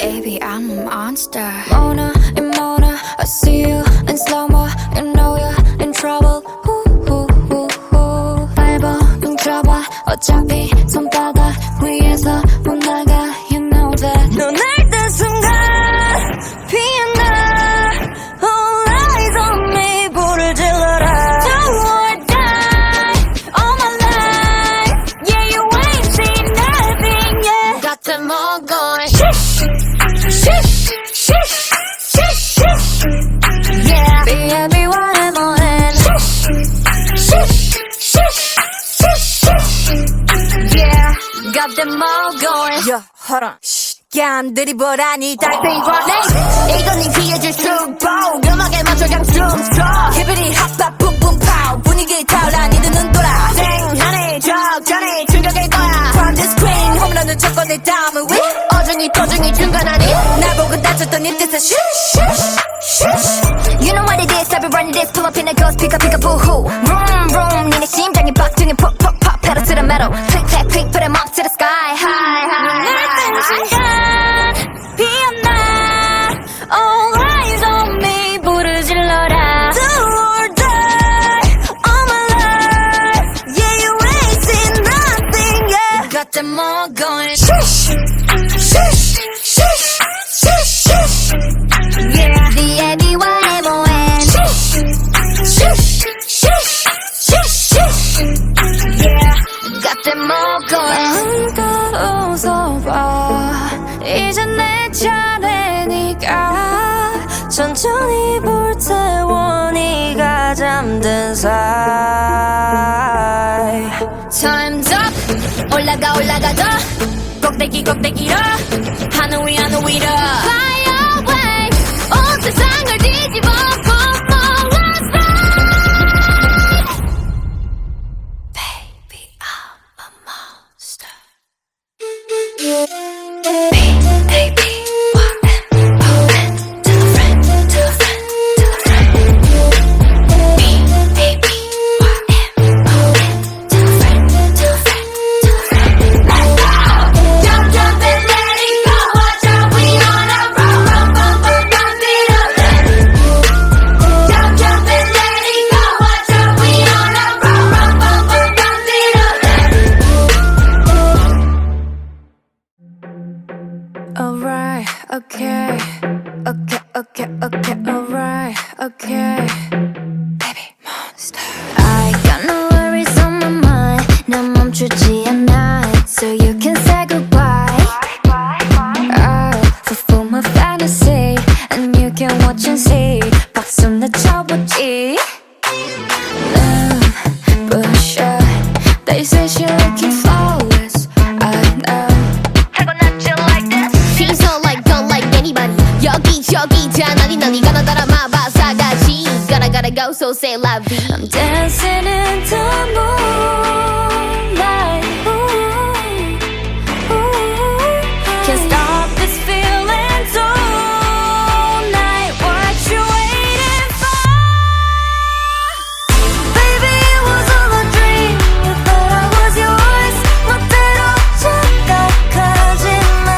Baby, I'm a monster. Mona and Mona, I see you in slow-mo. You know you're in trouble. 밟아 뭉쳐봐 어차피 손바닥 위에서 못 나가. You know that. 눈을 뜬 순간 피어나. All eyes on me. 불을 질러라. Do or die all my life. Yeah, you ain't seen nothing yet. Got them all going. Yeah, BABYMON. Yeah, got them all going. Yeah, hold on. 안 드리블하니 달팽이 원해. 이건 네 귀에 질수록 음악에 맞춰 그냥 스트롱 히비리 핫밥 붐붐 파우 분위기 타올라 니들 눈 돌아 땡하니 적잖이 충격일 거야. From the screen 홈런을 쳤고 내 다음은 위 어중이 도중이 중간하니 날 보고 다쳤던 이 뜻은 You know what it is, I've been running this. Pull up in a ghost, pick up, boo-hoo. Vroom, vroom, 니네 심장이 박등에 pop, pop, pop. Pedal to the metal, click, clack, click, put 'em up to the sky. High, high, high. 피어나. All eyes on me. 불을 질러라. Do or die all my life. Yeah, you ain't seen nothing yet. Got them all going. Yeah, BABYMON. yeah. Got them all going. 마음껏 웃어봐. 이제 내 차례니까. 천천히 불태워 네가 잠든 사이. Time's up. 올라가 올라가 더. 꼭대기 꼭대기로. 하늘 위 하늘 위로. Fly away. 온 세상을 뒤집어. Let's fly. Baby, I'm a monster. BABYMON. Tell a friend, tell a friend, tell a friend. BABYMON. Tell a friend, tell a friend, tell a friend. Let's go! Jump, jump and let it go. Watch out, we on a roll, roll, roll, roll, roll, beat up. Jump, jump and let it go. Watch out, we on a roll, roll, roll, roll, roll, beat up. Alright, okay, okay, okay, okay, alright, okay. Baby monster. I got no worries on my mind. 난 멈추지 않아. So you can say goodbye. I'll fulfill my fantasy, and you can watch and see. 박수 내 쳐보지. Push up. They say she looking flawless. I know. She's not like, don't like anybody. 여기저기 다 난리 난리 가나 따라마봐 사가지. Gotta go, so say la vie. I'm dancing in the moonlight. Can't stop this feeling tonight. What you waiting for? Baby, it was all a dream. You thought I was yours. 멋대로 착각하지 마.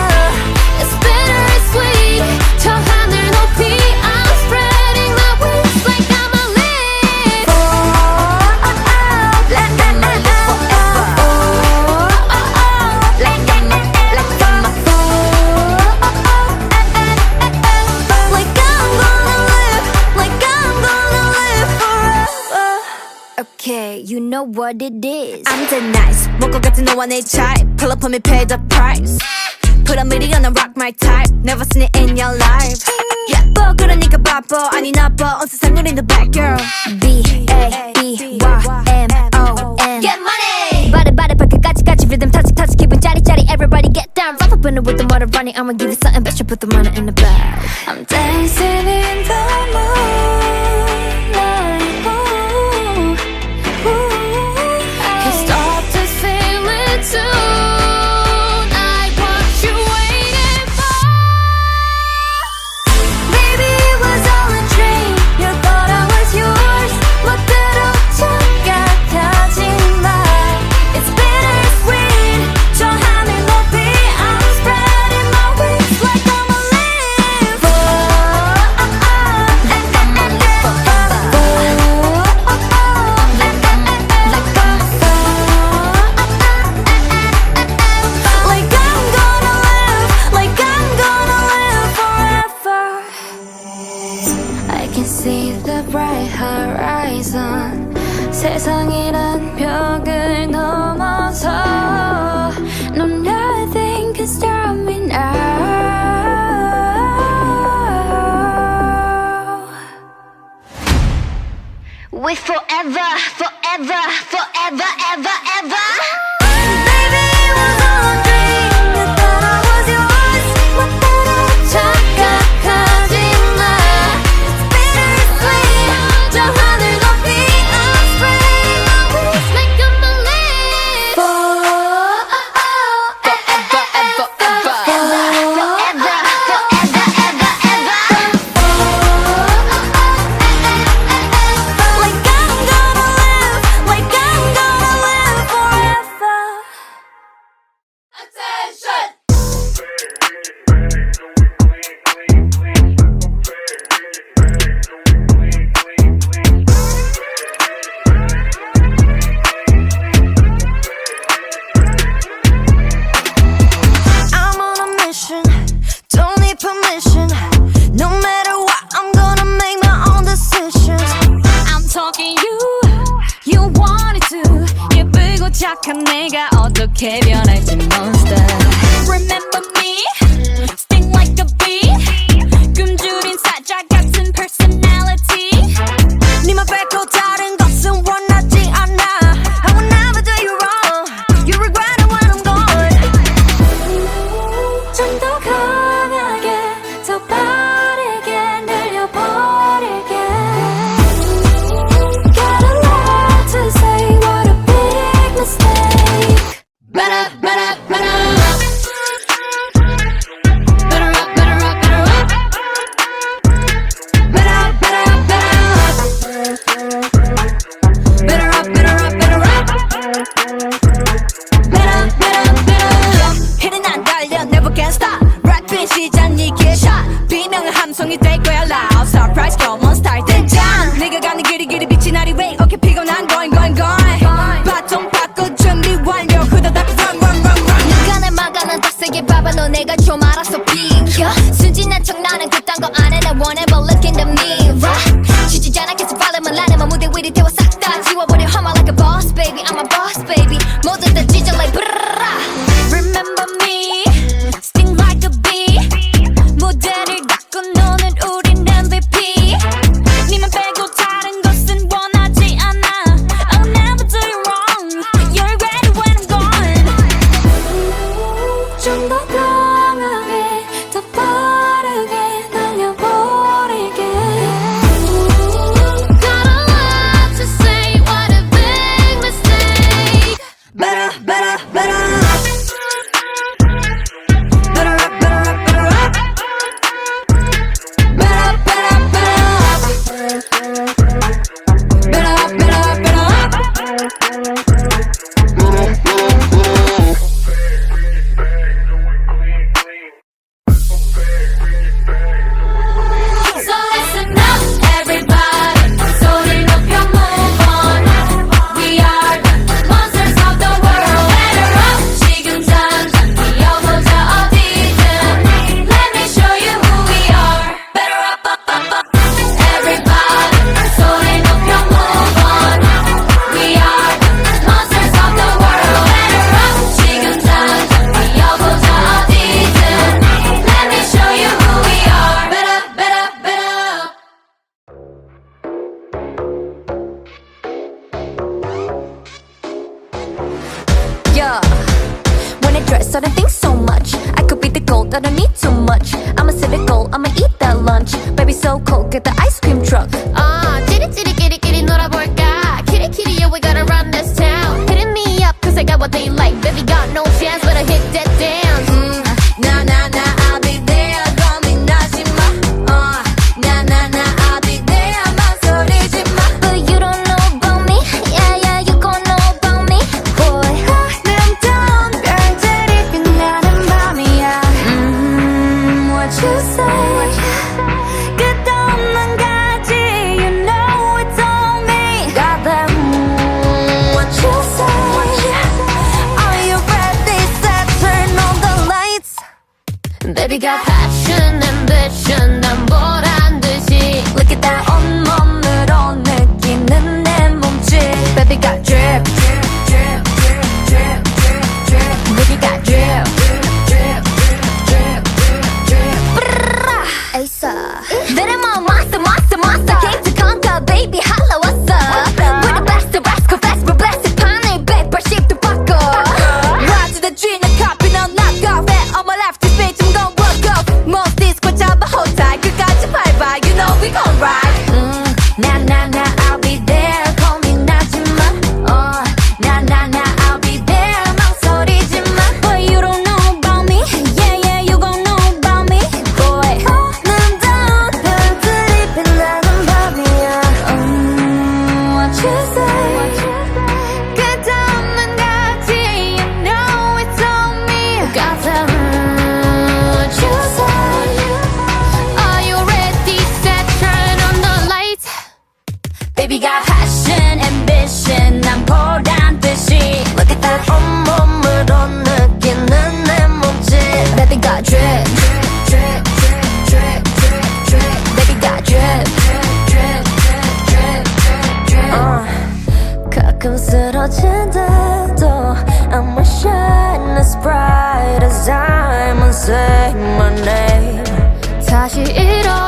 It's bittersweet. 저 하늘 높이 I'm spreading my wings like I'm a leaf. Like I'm a Okay, you know what it is. I'm the nice 먹고 같은 너와 내 type. Pull up on me, pay the price. Put a million on rock my type. Never seen it in your life. 예뻐 그러니까 바빠 아니 나빠 온 세상 누리는 bad girl. BABYMON. Get money. Body body 발끝까지 rhythm touch touch 기분 짜릿짜릿 everybody get down. Run up in it with the motor running. I'ma give you something better. Put the money in the bag. I'm dancing in the moonlight. Can't stop this feeling tonight. What you waiting for? Baby, it was all a dream. You thought I was yours. 멋대로 착각하지 마. It's bittersweet. 세상이란 벽을 넘어서 No nothing can stop me now. We forever, forever, forever, ever, ever. Baby, it was all a dream. I thought I was yours. What better 착각하지 마. It's bittersweet. 저 하늘 높이 I'm spreading my wings like a balloon. Forever, ever, ever. Forever, forever, ever, ever. Like I'm gonna live, like I'm gonna live forever. Attention! I'm on a mission, don't need permission. No matter what, I'm gonna make my own decisions. I'm talking you wanted to. 예쁘고 착한 내가 어떻게 변할지 monster. Remember me, sting like a bee. 굶주린 사자 같은 personality. 네만 뺏고 다른 것은 원하지 않아. I will never do you wrong. You regret it when I'm gone. 좀 더 강하게, 더 빠르게 늘려버릴게. Got a lot to say, what a big mistake. Better, better, better. Better up, better up, better up. Better, better, better. Better up, better up, better up. Better, better, better. hitting 안 달려, never can stop. 랩빈 시작 니게 shot. 비명은 함성이 될 거야 loud. Surprise come on start 등장. 네가 가는 길이 빛이 나리 way. Okay 피곤한 going. 바통 바꿔 준비 완료. 후다닥 run. 눈간을 막아는 덕색의 바바로 내가 좀 알아서 비켜. 순진한 척 나는 그딴 거 안 해. 나 whenever look in the mirror. 지치지 않아 계속 바람을 나는 무대 위를 태워 싹 다 지워버려. I'm like a boss baby, I'm a boss baby. 모두 다 찢어 like 브르르라. Remember me, sting like a bee. 무대를 닦고 노는 우린 MVP. 니만 빼고 다른 것은 원하지 않아. I'll never do you wrong. You regret it when I'm gone. 좀 더 강하게, 더 빠르게 날려버릴게. Got a lot to say, what a big mistake. Better, better, better. Better up, better up, better up. Better, better, better up. Better up, better up, better up. So listen up, everybody. 소리 높여 move on. We are the monsters of the world. Better up, 지금 당장 뛰어보자 어디든. Let me show you who we are. Better up, up, up, up. Everybody, 소리 높여 move on. We are the monsters of the world. Better up, 지금 당장 뛰어보자 어디든. Let me show you who we are. Better, better, better. Yeah, when I dress, I don't think so much. I could be the gold, I don't need too much. I'm a cynical, I'ma eat that lunch. Baby, so cold, get the ice cream truck. 찌릿찌릿끼리끼리 놀아볼까. 키리키리, yeah, we gotta run this town. Hitting me up, cause I got what they like. Baby, got no chance, but I hit that dance. Nah, I'll be there. 고민하지 마. Nah, I'll be there. 망설이지 마. But you don't know about me. Yeah, you gon' know about me. Boy, 아름다운 별들이 빛나는 밤이야. What you say? 끝없는 가지 you say? 끝없는 가지, you know it's on me. 같아 What you say? Are you ready? Set, turn on the lights. Baby got passion, ambition 난 보란 듯이 Look at that 온몸으로 느끼는 내 몸짓 Baby got drip Drip, drip, drip, drip, drip Baby got drip Drip, drip, drip, drip 가끔 쓰러진데도 I'ma shine as bright as diamonds Say my name 다시 일어